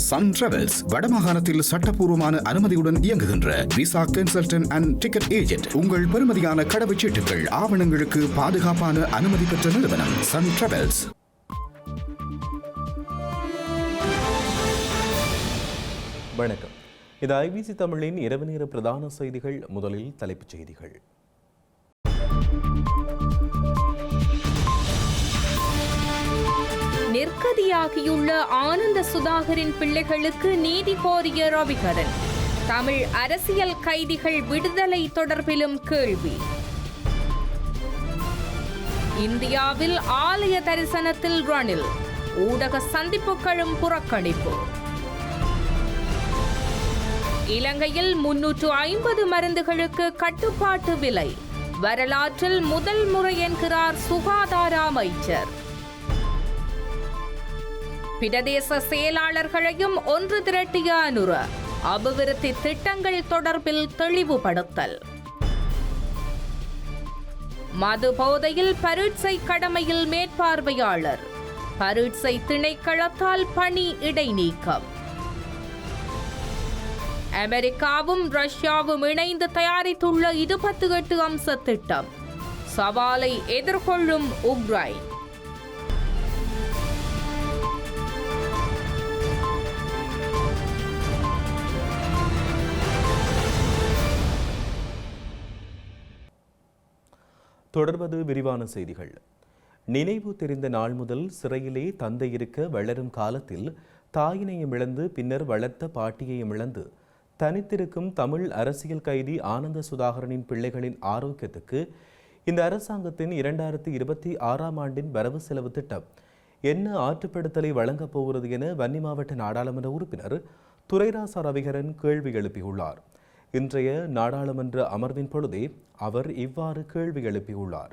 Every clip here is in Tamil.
சன் டிராவல்ஸ் வடமாகாணத்தில் சட்டப்பூர்வமான அனுமதியுடன் இயங்குகின்ற visa consultant and ticket agent. உங்கள் பெறுமதியான கடவுச்சீட்டுகள் ஆவணங்களுக்கு பாதுகாப்பான அனுமதி பெற்ற நிறுவனம் சன் டிராவல்ஸ். வணக்கம். இது ஐபிசி தமிழின் இரவு நேர பிரதான செய்திகள். முதலில் தலைப்புச் செய்திகள். நிர்கதியாகியுள்ள ஆனந்த சுதாகரின் பிள்ளைகளுக்கு நீதி கோரிய ரவிகரன். தமிழ் அரசியல் கைதிகள் விடுதலை தொடர்பிலும் கேள்வி. இந்தியாவில் ஆலய தரிசனத்தில் ரணில், ஊடக சந்திப்புகளும் புறக்கணிப்பு. இலங்கையில் 350 மருந்துகளுக்கு கட்டுப்பாட்டு விலை, வரலாற்றில் முதல் முறை என்கிறார் சுகாதார அமைச்சர். பிரதேச செயலாளர்களையும் ஒன்று திரட்டிய அனுர, அபிவிருத்தி திட்டங்கள் தொடர்பில் தெளிவுபடுத்தல். மது போதையில் பரீட்சை கடமையில் மேற்பார்வையாளர், பரீட்சை திணைக்களத்தால் பணி இடைநீக்கம். அமெரிக்காவும் ரஷ்யாவும் இணைந்து தயாரித்துள்ள 28 அம்ச திட்டம், சவாலை எதிர்கொள்ளும் உக்ரைன். தொடர்வது விரிவான செய்திகள். நினைவு தெரிந்த நாள் முதல் சிறையிலே தந்தை இருக்க வளரும் காலத்தில் தாயினையும் இழந்து பின்னர் வளர்த்த பாட்டியையும் இழந்து தனித்திருக்கும் தமிழ் அரசியல் கைதி ஆனந்த சுதாகரனின் பிள்ளைகளின் ஆரோக்கியத்துக்கு இந்த அரசாங்கத்தின் 2026ஆம் ஆண்டின் வரவு செலவு திட்டம் என்ன ஆற்றுப்படுத்தலை வழங்கப் போகிறது என வன்னி மாவட்ட நாடாளுமன்ற உறுப்பினர் துரைராசா ரவிகரன் கேள்வி எழுப்பியுள்ளார். இன்றைய நாடாளுமன்ற அமர்வின் பொழுதே அவர் இவ்வாறு கேள்வி எழுப்பியுள்ளார்.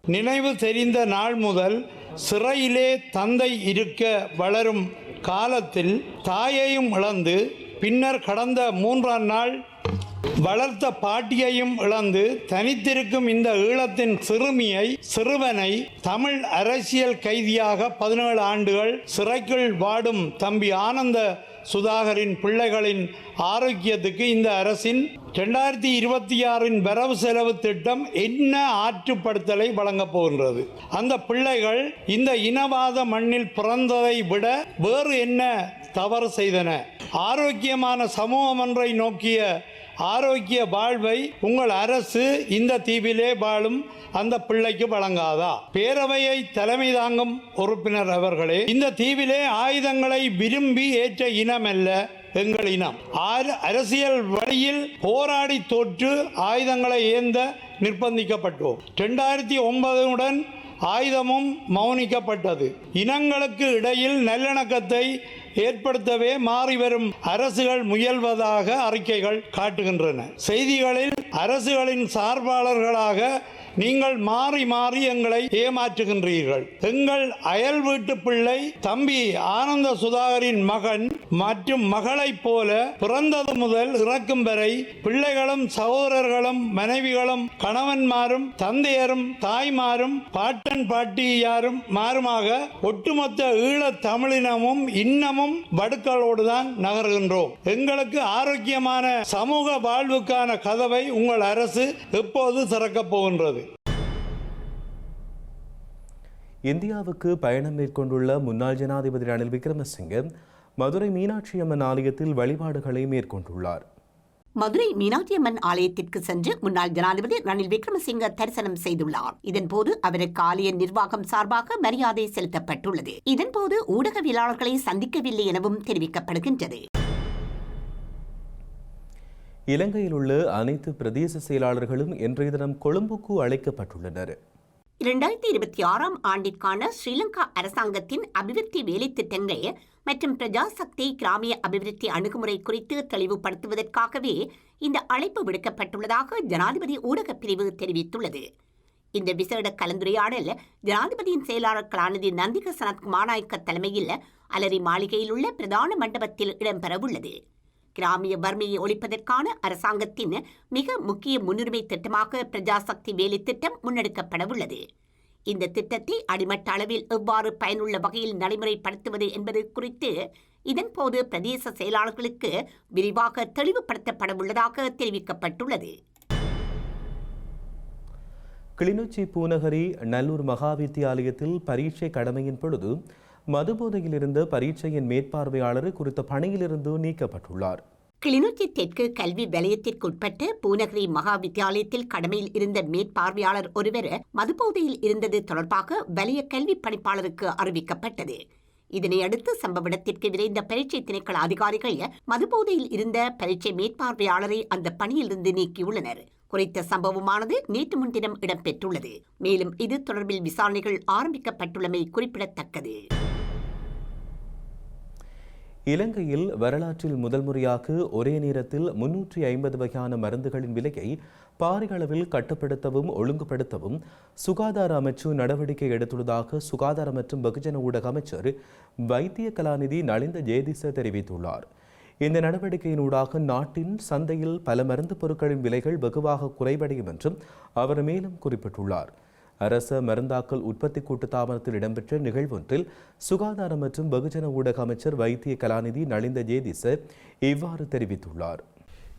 நினைவு தெரிந்த நாள் முதல் சிறையிலே தந்தை இருக்க வளரும் காலத்தில் தாயையும் இழந்து பின்னர் கடந்த 3ஆம் நாள் வளர்த்த பாட்டியையும் இழந்து தனித்திருக்கும் இந்த ஈழத்தின் சிறுவனை தமிழ் அரசியல் கைதியாக 17 ஆண்டுகள் சிறைக்குள் வாடும் தம்பி ஆனந்த சுதாகரின் பிள்ளைகளின் ஆரோக்கியத்துக்கு இந்த அரசின் 2026 வரவு செலவு திட்டம் என்ன ஆற்றுப்படுத்தலை வழங்கப் போகின்றது? அந்த பிள்ளைகள் இந்த இனவாத மண்ணில் பிறந்ததை விட வேறு என்ன தவறு செய்தன? ஆரோக்கியமான சமூகம் ஒன்றை நோக்கிய ஆரோக்கிய வாழ்வை உங்கள் அரசு இந்த தீவிலே வாழும் அந்த பிள்ளைக்கு வழங்காதா? பேரவையை தலைமை தாங்கும் உறுப்பினர் அவர்களே, இந்த தீவிலே ஆயுதங்களை விரும்பி ஏற்ற இனம் அல்ல எங்கள் இனம். அரசியல் வழியில் போராடி தோற்று ஆயுதங்களை ஏந்த நிர்பந்திக்கப்பட்டோம். 2009 ஆயுதமும் மௌனிக்கப்பட்டது. இனங்களுக்கு இடையில் நல்லிணக்கத்தை ஏற்படுத்தவே மாறிவரும் அரசுகள் முயல்வதாக அறிக்கைகள் காட்டுகின்றன. செய்திகளில் அரசுகளின் சார்பாளர்களாக நீங்கள் மாறி மாறி எங்களை ஏமாற்றுகின்றீர்கள். எங்கள் அயல் வீட்டு பிள்ளை தம்பி ஆனந்த சுதாகரின் மகன் மற்றும் மகளைப் போல பிறந்தது முதல் இறக்கும் வரை பிள்ளைகளும் சகோதரர்களும் மனைவிகளும் கணவன்மாரும் தந்தையரும் தாய்மாரும் பாட்டன் பாட்டியாரும் மாறுமாக ஒட்டுமொத்த ஈழத் தமிழினமும் இன்னமும் வடுக்களோடுதான் நகர்கின்றோம். எங்களுக்கு ஆரோக்கியமான சமூக வாழ்வுக்கான கதவை உங்கள் அரசு எப்போது திறக்கப் போகின்றது? இந்தியாவுக்கு பயணம் மேற்கொண்டுள்ள முன்னாள் ஜனாதிபதி ரணில் விக்ரமசிங்கே மதுரை மீனாட்சி அம்மன் ஆலயத்தில் வழிபாடுகளை மேற்கொண்டுள்ளார். மதுரை மீனாட்சி அம்மன் ஆலயத்திற்கு சென்று முன்னாள் ஜனாதிபதி ரணில் விக்ரமசிங்கே தரிசனம் செய்துள்ளார். இதன்போது அவருக்கு ஆலய நிர்வாகம் சார்பாக மரியாதை செலுத்தப்பட்டுள்ளது. இதன்போது ஊடகவியலாளர்களை சந்திக்கவில்லை எனவும் தெரிவிக்கப்படுகின்றது. இலங்கையில் உள்ள அனைத்து பிரதேச செயலாளர்களும் இன்றைய தினம் கொழும்புக்கு அழைக்கப்பட்டுள்ளனர். 2026ஆம் ஆண்டிற்கான ஸ்ரீலங்கா அரசாங்கத்தின் அபிவிருத்தி வேலை திட்டங்கள் மற்றும் பிரஜாசக்தி கிராமிய அபிவிருத்தி அணுகுமுறை குறித்து தெளிவுபடுத்துவதற்காகவே இந்த அழைப்பு விடுக்கப்பட்டுள்ளதாக ஜனாதிபதி ஊடகப் பிரிவு தெரிவித்துள்ளது. இந்த விசேட கலந்துரையாடல் ஜனாதிபதியின் செயலாளர் கலாநிதி நந்திக சனத்குமார் நாயக்க தலைமையில் அலரி மாளிகையில் உள்ள பிரதான மண்டபத்தில் இடம்பெறவுள்ளது. கிராமிய வறுமையை ஒழிப்பதற்கான அரசாங்கத்தின் மிக முக்கிய முன்னுரிமை திட்டமாக பிரஜாசக்தி வேலை திட்டம் முன்னெடுக்கப்படவுள்ளது. இந்த திட்டத்தை அடிமட்ட அளவில் எவ்வாறு பயனுள்ள வகையில் நடைமுறைப்படுத்துவது என்பது குறித்து இதன்போது பிரதேச செயலாளர்களுக்கு விரிவாக தெளிவுபடுத்தப்படவுள்ளதாக தெரிவிக்கப்பட்டுள்ளது. கிளிநொச்சி பூநகரி நல்லூர் மகாவித்தியாலயத்தில் பரீட்சை கடமையின் பொழுது மதுபோதையில் இருந்த பரீட்சையின் மேற்பார்வையாளர் குறித்த பணியிலிருந்து நீக்கப்பட்டுள்ளார். கிளிநொச்சி தெற்கு கல்வி வலயத்திற்குட்பட்ட பூநகரி மகா வித்தியாலயத்தில் கடமையில் இருந்த மேற்பார்வையாளர் ஒருவர் மதுபோதையில் இருந்தது தொடர்பாக வலய கல்வி பணிப்பாளருக்கு அறிவிக்கப்பட்டது. இதனையடுத்து சம்பவ இடத்திற்கு விரைந்த பரீட்சை திணைக்கள அதிகாரிகள் மதுபோதையில் இருந்த பரீட்சை மேற்பார்வையாளரை அந்த பணியிலிருந்து நீக்கியுள்ளனர். குறித்த சம்பவமானது நேற்று முன்தினம் இடம்பெற்றுள்ளது. மேலும் இது தொடர்பில் விசாரணைகள் ஆரம்பிக்கப்பட்டுள்ளமை குறிப்பிடத்தக்கது. இலங்கையில் வரலாற்றில் முதல் முறையாக ஒரே நேரத்தில் 350 வகையான மருந்துகளின் விலையை பாரிய அளவில் கட்டுப்படுத்தவும் ஒழுங்குபடுத்தவும் சுகாதார அமைச்சு நடவடிக்கை எடுத்துள்ளதாக சுகாதார மற்றும் வெகுஜன ஊடக அமைச்சர் வைத்திய கலாநிதி நலிந்த ஜேதிச தெரிவித்துள்ளார். இந்த நடவடிக்கையினூடாக நாட்டின் சந்தையில் பல மருந்து பொருட்களின் விலைகள் வெகுவாக குறைவடையும் என்றும் அவர் மேலும் குறிப்பிட்டுள்ளார். அரச மருந்தாக்கல் உற்பத்தி கூட்டுத்தாபனத்தில் இடம்பெற்ற நிகழ்வொன்றில் சுகாதார மற்றும் வெகுஜன ஊடக அமைச்சர் வைத்திய கலாநிதி நலிந்த ஜேதிச இவ்வாறு தெரிவித்துள்ளார்.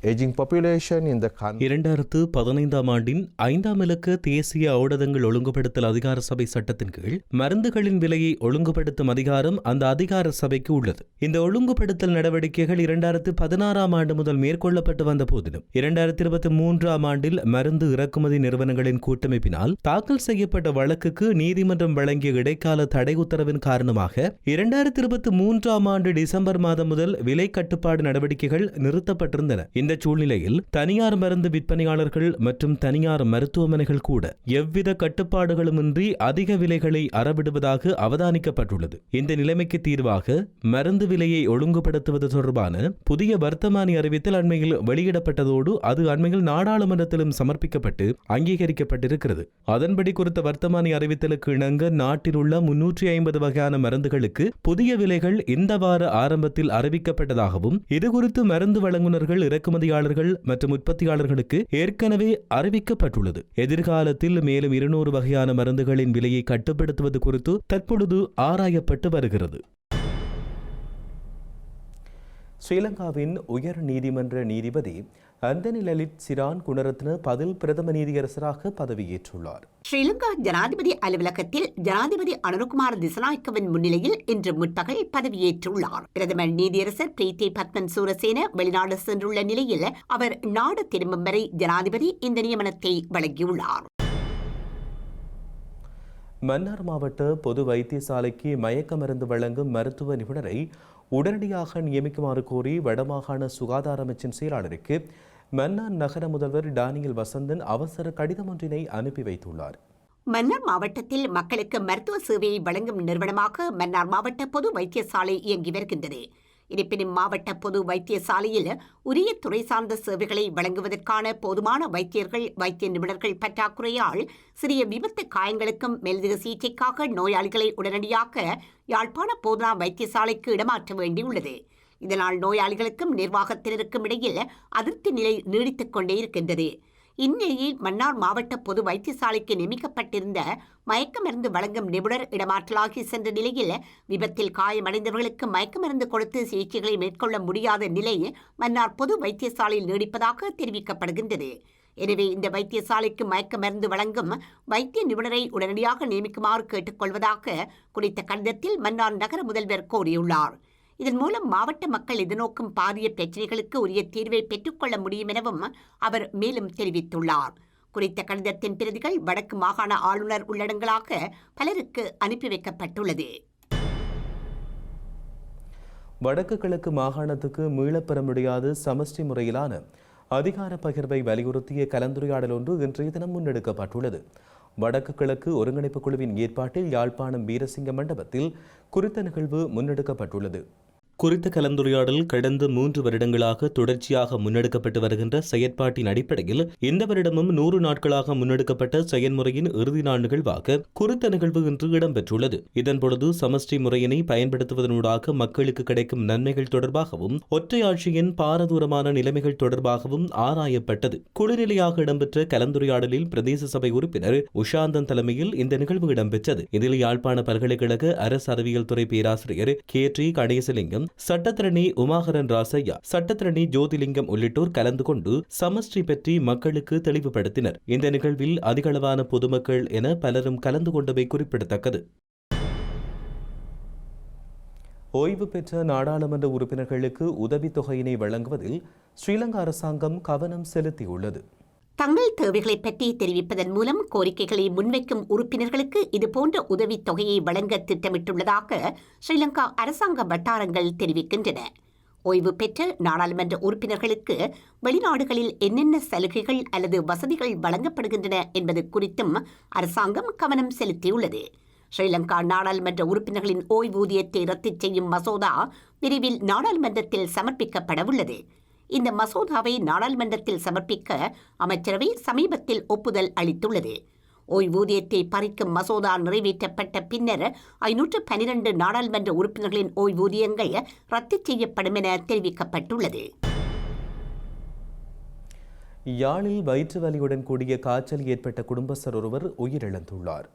2015 ஆண்டின் 5ஆம் இலக்க தேசிய ஊடகங்கள் ஒழுங்குபடுத்தல் அதிகார சபை சட்டத்தின் கீழ் மருந்துகளின் விலையை ஒழுங்குபடுத்தும் அதிகாரம் அந்த அதிகார சபைக்கு உள்ளது. இந்த ஒழுங்குபடுத்தல் நடவடிக்கைகள் 2016ஆம் ஆண்டு முதல் மேற்கொள்ளப்பட்டு வந்த போதிலும் 2023ஆம் ஆண்டில் மருந்து இறக்குமதி நிறுவனங்களின் கூட்டமைப்பினால் தாக்கல் செய்யப்பட்ட வழக்குக்கு நீதிமன்றம் வழங்கிய இடைக்கால தடை உத்தரவின் காரணமாக 2023ஆம் ஆண்டு டிசம்பர் மாதம் முதல் விலை கட்டுப்பாடு நடவடிக்கைகள் நிறுத்தப்பட்டிருந்தன. இந்த சூழ்நிலையில் தனியார் மருந்து விற்பனையாளர்கள் மற்றும் தனியார் மருத்துவமனைகள் கூட எவ்வித கட்டுப்பாடுகளுமின்றி அதிக விலைகளை அறவிடுவதாக அவதானிக்கப்பட்டுள்ளது. இந்த நிலைமைக்கு தீர்வாக மருந்து விலையை ஒழுங்குபடுத்துவது தொடர்பான புதிய வர்த்தமானி அறிவித்தல் அண்மையில் வெளியிடப்பட்டதோடு அது அண்மையில் நாடாளுமன்றத்திலும் சமர்ப்பிக்கப்பட்டு அங்கீகரிக்கப்பட்டிருக்கிறது. அதன்படி குறித்த வர்த்தமானி அறிவித்தலுக்கு இணங்க நாட்டில் உள்ள 350 வகையான மருந்துகளுக்கு புதிய விலைகள் இந்த வார ஆரம்பத்தில் அறிவிக்கப்பட்டதாகவும் இதுகுறித்து மருந்து வழங்குநர்கள் இறக்குமதியாளர்கள் மற்றும் உற்பத்தியாளர்களுக்கு ஏற்கனவே அறிவிக்கப்பட்டுள்ளது. எதிர்காலத்தில் மேலும் 200 வகையான மருந்துகளின் விலையை கட்டுப்படுத்துவது குறித்து தற்பொழுது ஆராயப்பட்டு வருகிறது. ஸ்ரீலங்காவின் உயர் நீதிமன்ற நீதிபதி அந்தனி லலித் சிரான் குணரத்ன பதில் பிரதம நீதியரசராக பதவியேற்றுள்ளார். ஸ்ரீலங்கா ஜனாதிபதி அலுவலகத்தில் ஜனாதிபதி அனுரகுமார் திசாநாயக்கவின் முன்னிலையில் இன்று முற்பகல் பதவியேற்றுள்ளார். பிரதமர் நீதியரசர் பிரீத்தி பத்மன் சூரசேன வெளிநாடு சென்றுள்ள நிலையில் அவர் நாடு திரும்பும் வரை ஜனாதிபதி இந்த நியமனத்தை வழங்கியுள்ளார். மன்னார் மாவட்ட பொது வைத்தியசாலைக்கு மயக்க மருந்து வழங்கும் மருத்துவ நிபுணரை உடனடியாக நியமிக்குமாறு கோரி வடமாகாண சுகாதார அமைச்சின் செயலாளருக்கு மன்னார் நகர முதல்வர் டானியல் வசந்தன் அவசர கடிதம் ஒன்றினை அனுப்பி வைத்துள்ளார். மன்னார் மாவட்டத்தில் மக்களுக்கு மருத்துவ சேவையை வழங்கும் நிறுவனமாக மன்னார் மாவட்ட பொது வைத்தியசாலை இயங்கி வருகின்றது. இருப்பினும் மாவட்ட பொது வைத்தியசாலையில் உரிய துறை சார்ந்த சேவைகளை வழங்குவதற்கான போதுமான வைத்தியர்கள் வைத்திய நிபுணர்கள் பற்றாக்குறையால் சிறிய விபத்து காயங்களுக்கும் மேலதிக சிகிச்சைக்காக நோயாளிகளை உடனடியாக யாழ்ப்பாண போதனா வைத்தியசாலைக்கு இடமாற்ற வேண்டியுள்ளது. இதனால் நோயாளிகளுக்கும் நிர்வாகத்தினருக்கும் இடையில் அதிருப்தி நிலை நீடித்துக் கொண்டே இருக்கின்றது. இந்நிலையில் மன்னார் மாவட்ட பொது வைத்தியசாலைக்கு நியமிக்கப்பட்டிருந்த மயக்க மருந்து வழங்கும் நிபுணர் இடமாற்றலாகி சென்ற நிலையில் விபத்தில் காயமடைந்தவர்களுக்கு மயக்க மருந்து கொடுத்து சிகிச்சைகளை மேற்கொள்ள முடியாத நிலை மன்னார் பொது வைத்தியசாலையில் நீடிப்பதாக தெரிவிக்கப்படுகின்றது. எனவே இந்த வைத்தியசாலைக்கு மயக்க மருந்து வழங்கும் வைத்திய நிபுணரை உடனடியாக நியமிக்குமாறு கேட்டுக்கொள்வதாக குறித்த கடிதத்தில் மன்னார் நகர முதல்வர் கோரியுள்ளார். இதன் மூலம் மாவட்ட மக்கள் எதிர்நோக்கும் பாரிய பிரச்சினைகளுக்கு உரிய தீர்வை பெற்றுக்கொள்ள முடியும் எனவும் அவர் மேலும் தெரிவித்துள்ளார். குறித்த கடிதத்தின் பிரதிகள் வடக்கு மாகாண ஆளுநர் உள்ளடங்களாக பலருக்கு அனுப்பி வைக்கப்பட்டுள்ளது. வடக்கு கிழக்கு மாகாணத்துக்கு மீளப்பெற முடியாத சமஷ்டி முறையிலான அதிகார பகிர்வை வலியுறுத்திய கலந்துரையாடல் ஒன்று இன்றைய தினம் முன்னெடுக்கப்பட்டுள்ளது. வடக்கு கிழக்கு ஒருங்கிணைப்பு குழுவின் ஏற்பாட்டில் யாழ்ப்பாணம் வீரசிங்க மண்டபத்தில் குறித்த நிகழ்வு முன்னெடுக்கப்பட்டுள்ளது. குறித்த கலந்துரையாடல் கடந்த 3 வருடங்களாக தொடர்ச்சியாக முன்னெடுக்கப்பட்டு வருகின்ற செயற்பாட்டின் அடிப்படையில் இந்த வருடமும் 100 நாட்களாக முன்னெடுக்கப்பட்ட செயல்முறையின் இறுதி நாள் நிகழ்வாக குறித்த நிகழ்வு இன்று இடம்பெற்றுள்ளது. இதன்பொழுது சமஷ்டி முறையினை பயன்படுத்துவதனூடாக மக்களுக்கு கிடைக்கும் நன்மைகள் தொடர்பாகவும் ஒற்றை ஆட்சியின் பாரதூரமான நிலைமைகள் தொடர்பாகவும் ஆராயப்பட்டது. குழுநிலையாக இடம்பெற்ற கலந்துரையாடலில் பிரதேச சபை உறுப்பினர் உஷாந்தன் தலைமையில் இந்த நிகழ்வு இடம்பெற்றது. இதில் யாழ்ப்பாண பல்கலைக்கழக அரசு அறிவியல் துறை பேராசிரியர் கே.டி. கணேசலிங்கம், சட்டத்தரணி உமாகரன் ராசையா, சட்டத்தரணி ஜோதிலிங்கம் உள்ளிட்டோர் கலந்து கொண்டு சமஷ்டி பற்றி மக்களுக்கு தெளிவுபடுத்தினர். இந்த நிகழ்வில் அதிகளவான பொதுமக்கள் என பலரும் கலந்து கொண்டவை குறிப்பிடத்தக்கது. ஓய்வு பெற்ற நாடாளுமன்ற உறுப்பினர்களுக்கு உதவித்தொகையினை வழங்குவதில் ஸ்ரீலங்கா அரசாங்கம் கவனம் செலுத்தியுள்ளது. தங்கள் தேவைகளை பற்றி தெரிவிப்பதன் மூலம் கோரிக்கைகளை முன்வைக்கும் உறுப்பினர்களுக்கு இதுபோன்ற உதவித்தொகையை வழங்க திட்டமிட்டுள்ளதாக ஸ்ரீலங்கா அரசாங்க வட்டாரங்கள் தெரிவிக்கின்றன. ஓய்வு பெற்ற நாடாளுமன்ற உறுப்பினர்களுக்கு வெளிநாடுகளில் என்னென்ன சலுகைகள் அல்லது வசதிகள் வழங்கப்படுகின்றன என்பது குறித்தும் அரசாங்கம் கவனம் செலுத்தியுள்ளது. ஸ்ரீலங்கா நாடாளுமன்ற உறுப்பினர்களின் ஓய்வூதியத்தை ரத்து செய்யும் மசோதா விரைவில் நாடாளுமன்றத்தில் சமர்ப்பிக்கப்படவுள்ளது. இந்த மசோதாவை நாடாளுமன்றத்தில் சமர்ப்பிக்க அமைச்சரவை சமீபத்தில் ஒப்புதல் அளித்துள்ளது. ஓய்வூதியத்தை பறிக்கும் மசோதா நிறைவேற்றப்பட்ட பின்னர் 512 நாடாளுமன்ற உறுப்பினர்களின் ஓய்வூதியங்கள் ரத்து செய்யப்படும் என தெரிவிக்கப்பட்டுள்ளது. யாழில் வயிற்று வலியுடன் கூடிய காய்ச்சல் ஏற்பட்ட குடும்பஸ்தர் ஒருவர் உயிரிழந்துள்ளார்.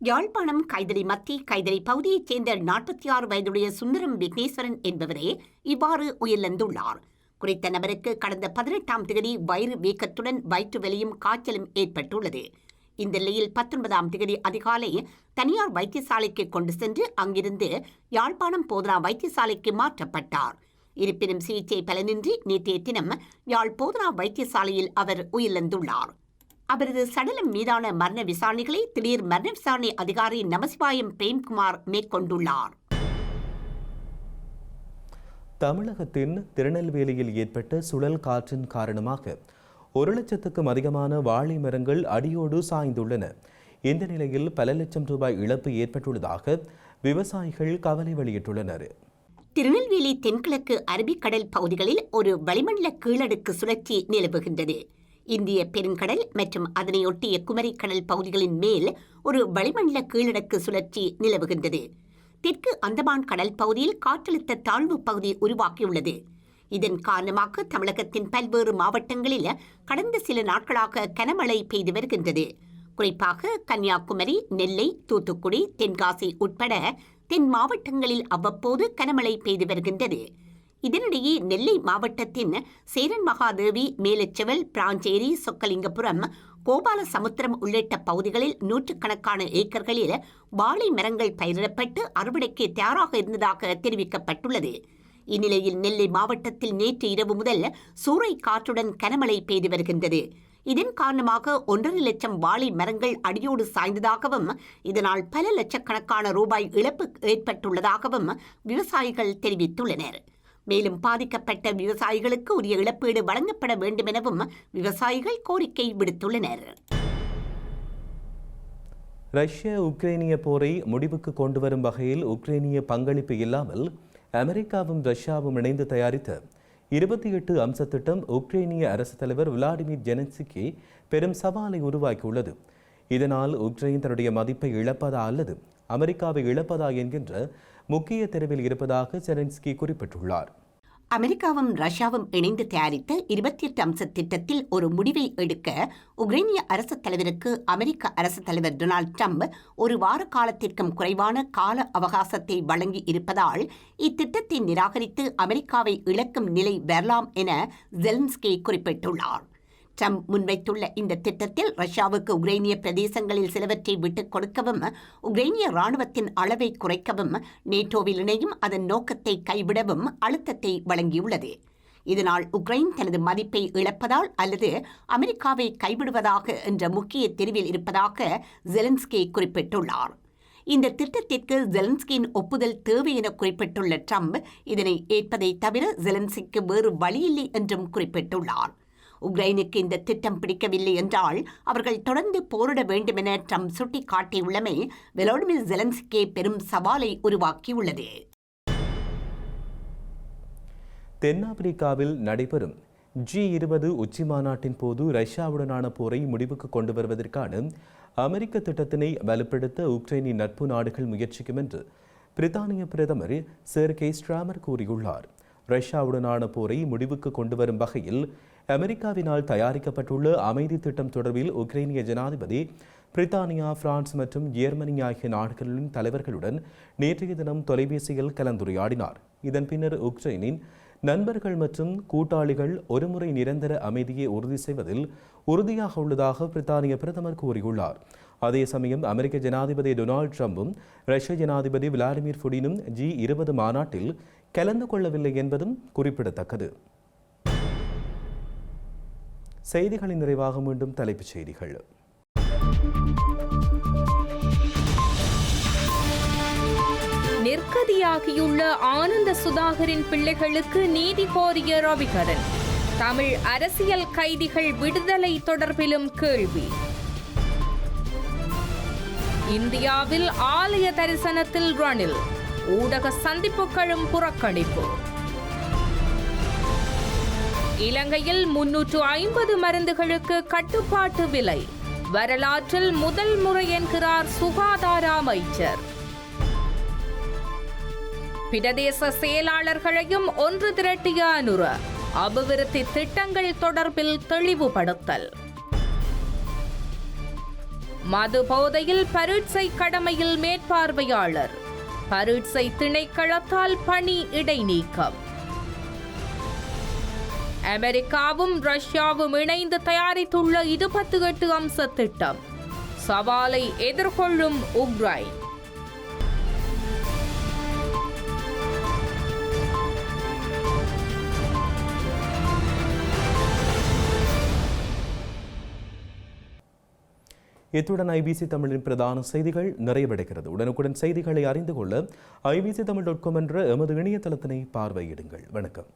யாழ்ப்பாணம் கைதறி மத்தி கைதறி பகுதியைச் சேர்ந்த 46 வயதுடைய சுந்தரம் விக்னேஸ்வரன் என்பவரே இவ்வாறு உயிரிழந்துள்ளார். குறித்த நபருக்கு கடந்த 18ஆம் தேதி வயிறு வீக்கத்துடன் வயிற்று வலியும் காய்ச்சலும் ஏற்பட்டுள்ளது. இந்த நிலையில் 19ஆம் தேதி அதிகாலை தனியார் வைத்தியசாலைக்கு கொண்டு சென்று அங்கிருந்து யாழ்ப்பாணம் போதனா வைத்தியசாலைக்கு மாற்றப்பட்டார். இருப்பினும் சிகிச்சை பலனின்றி நேற்றைய தினம் யாழ் போதனா வைத்தியசாலையில் அவர் உயிரிழந்துள்ளார். அவரது சடலம் மீதான மரண விசாரணைகளை திடீர் மரண விசாரணை அதிகாரி நமசிவாயம் பிரேம்குமார் மேற்கொண்டுள்ளார். தமிழகத்தின் திருநெல்வேலியில் ஏற்பட்ட சுழல் காற்றின் காரணமாக 1 லட்சத்துக்கும் அதிகமான வாழை மரங்கள் அடியோடு சாய்ந்துள்ளன. இந்த நிலையில் பல லட்சம் ரூபாய் இழப்பு ஏற்பட்டுள்ளதாக விவசாயிகள் கவலை வெளியிட்டுள்ளனர். திருநெல்வேலி தென்கிழக்கு அரபிக்கடல் பகுதிகளில் ஒரு வளிமண்டல கீழடுக்கு சுழற்சி நிலவுகின்றது. இந்திய பெருங்கடல் மற்றும் அதனையொட்டிய குமரிக்கடல் பகுதிகளின் மேல் ஒரு வளிமண்டல கீழடுக்கு சுழற்சி நிலவுகின்றது. தெற்கு அந்தமான் கடல் பகுதியில் காற்றழுத்த தாழ்வு பகுதி உருவாக்கியுள்ளது. இதன் காரணமாக தமிழகத்தின் பல்வேறு மாவட்டங்களில் கடந்த சில நாட்களாக கனமழை பெய்து வருகின்றது. குறிப்பாக கன்னியாகுமரி, நெல்லை, தூத்துக்குடி, தென்காசி உட்பட தென் மாவட்டங்களில் அவ்வப்போது கனமழை பெய்து வருகின்றது. இதனிடையே நெல்லை மாவட்டத்தின் சேரன் மகாதேவி, மேலச்செவல், பிராஞ்சேரி, சொக்கலிங்கபுரம், கோபாலசமுத்திரம் உள்ளிட்ட பகுதிகளில் நூற்றுக்கணக்கான ஏக்கர்களில் வாழை மரங்கள் பயிரிடப்பட்டு அறுவடைக்கு தயாராக இருந்ததாக தெரிவிக்கப்பட்டுள்ளது. இந்நிலையில் நெல்லை மாவட்டத்தில் நேற்று இரவு முதல் சூறை காற்றுடன் கனமழை பெய்து வருகின்றது. இதன் காரணமாக 1.5 லட்சம் வாழை மரங்கள் அடியோடு சாய்ந்ததாகவும் இதனால் பல லட்சக்கணக்கான ரூபாய் இழப்பு ஏற்பட்டுள்ளதாகவும் விவசாயிகள் தெரிவித்துள்ளனர். மேலும் பாதிக்கப்பட்ட விவசாயிகளுக்கு உரிய இழப்பீடு வழங்கப்பட வேண்டும் எனவும் விவசாயிகள் கோரிக்கை விடுத்துள்ளனர். ரஷ்ய உக்ரைனிய போரை முடிவுக்கு கொண்டு வரும் வகையில் உக்ரைனிய பங்களிப்பு இல்லாமல் அமெரிக்காவும் ரஷ்யாவும் இணைந்து தயாரித்த 28 அம்ச திட்டம் உக்ரைனிய அரசு தலைவர் விளாடிமிர் ஜெலன்ஸ்கி பெரும் சவாலை உருவாக்கியுள்ளது. இதனால் உக்ரைன் தன்னுடைய மதிப்பை இழப்பதா அல்லது அமெரிக்காவை இழப்பதா என்கின்ற முக்கிய தெருவில் இருப்பதாக ஜெலன்ஸ்கி குறிப்பிட்டுள்ளார். அமெரிக்காவும் ரஷ்யாவும் இணைந்து தயாரித்த 28 அம்ச திட்டத்தில் ஒரு முடிவை எடுக்க உக்ரைனிய அரசு தலைவருக்கு அமெரிக்க அரசு தலைவர் டொனால்ட் ட்ரம்ப் 1 வார காலத்திற்கும் குறைவான கால அவகாசத்தை வழங்கி இருப்பதால் இத்திட்டத்தை நிராகரித்து அமெரிக்காவை இழக்கும் நிலை வரலாம் என ஜெலன்ஸ்கி குறிப்பிட்டுள்ளார். ட்ரம்ப் முன்வைத்துள்ள இந்த திட்டத்தில் ரஷ்யாவுக்கு உக்ரைனிய பிரதேசங்களில் சிலவற்றை விட்டுக் கொடுக்கவும், உக்ரைனிய ராணுவத்தின் அளவை குறைக்கவும், நேட்டோவில் இணையும் அதன் நோக்கத்தை கைவிடவும் அழுத்தத்தை வழங்கியுள்ளது. இதனால் உக்ரைன் தனது மதிப்பை இழப்பதால் அல்லது அமெரிக்காவை கைவிடுவதாக என்ற முக்கிய தெரிவில் இருப்பதாக ஜெலன்ஸ்கி குறிப்பிட்டுள்ளார். இந்த திட்டத்திற்கு ஜெலன்ஸ்கியின் ஒப்புதல் தேவை என குறிப்பிட்டுள்ள ட்ரம்ப் இதனை ஏற்பதை தவிர ஜெலன்ஸ்கிக்கு வேறு வழியில்லை என்றும் குறிப்பிட்டுள்ளார். உக்ரைனுக்கு இந்த திட்டம் பிடிக்கவில்லை என்றால் அவர்கள் தொடர்ந்து போரிட வேண்டும் என ட்ரம்ப் சுட்டிக்காட்டியுள்ளமை விளாடிமிர் ஜெலன்ஸ்கி பெரும் சவாலை உருவாக்கியுள்ளது. தென்னாப்பிரிக்காவில் நடைபெறும் G20 உச்சி மாநாட்டின் போது ரஷ்யாவுடனான போரை முடிவுக்கு கொண்டு வருவதற்கான அமெரிக்க திட்டத்தினை வலுப்படுத்த உக்ரைனின் நட்பு நாடுகள் முயற்சிக்கும் என்று பிரித்தானிய பிரதமர் செர்கே ஸ்ட்ராமர் கூறியுள்ளார். ரஷ்யாவுடனான போரை முடிவுக்கு கொண்டு வரும் வகையில் அமெரிக்காவினால் தயாரிக்கப்பட்டுள்ள அமைதி திட்டம் தொடர்பில் உக்ரைனிய ஜனாதிபதி பிரித்தானியா, பிரான்ஸ் மற்றும் ஜெர்மனி ஆகிய நாடுகளின் தலைவர்களுடன் நேற்றைய தினம் தொலைபேசியில் கலந்துரையாடினார். இதன் பின்னர் உக்ரைனின் நண்பர்கள் மற்றும் கூட்டாளிகள் ஒருமுறை நிரந்தர அமைதியை உறுதி செய்வதில் உறுதியாக உள்ளதாக பிரித்தானிய பிரதமர் கூறியுள்ளார். அதே சமயம் அமெரிக்க ஜனாதிபதி டொனால்டு ட்ரம்பும் ரஷ்ய ஜனாதிபதி விளாடிமிர் புடினும் G20 மாநாட்டில் கலந்து கொள்ளவில்லை என்பதும் குறிப்பிடத்தக்கது. செய்திகளின் நிறைவாக மீண்டும் தலைப்புச் செய்திகள். நிர்கதியாகியுள்ள ஆனந்த சுதாகரின் பிள்ளைகளுக்கு நீதி கோரிய ரவிகரன். தமிழ் அரசியல் கைதிகள் விடுதலை தொடர்பிலும் கேள்வி. இந்தியாவில் ஆலய தரிசனத்தில் ரணில், ஊடக சந்திப்புகளும் புறக்கணிப்பு. இலங்கையில் 350 மருந்துகளுக்கு கட்டுப்பாட்டு விலை, வரலாற்றில் முதல் முறை என்கிறார் சுகாதார அமைச்சர். பிரதேச செயலாளர்களையும் ஒன்று திரட்டிய அனுர, அபிவிருத்தி திட்டங்கள் தொடர்பில் தெளிவுபடுத்தல். மது போதையில் பரீட்சை கடமையில் மேற்பார்வையாளர், பரீட்சை திணைக்களத்தால் பணி இடைநீக்கம். அமெரிக்காவும் ரஷ்யாவும் இணைந்து தயாரித்துள்ள 28 அம்ச திட்டம், சவாலை எதிர்கொள்ளும் உக்ரைன். இத்துடன் IBC தமிழின் பிரதான செய்திகள் நிறைவடைகிறது. உடனுக்குடன் செய்திகளை அறிந்து கொள்ள ibctamil.com என்ற எமது இணையதளத்தினை பார்வையிடுங்கள். வணக்கம்.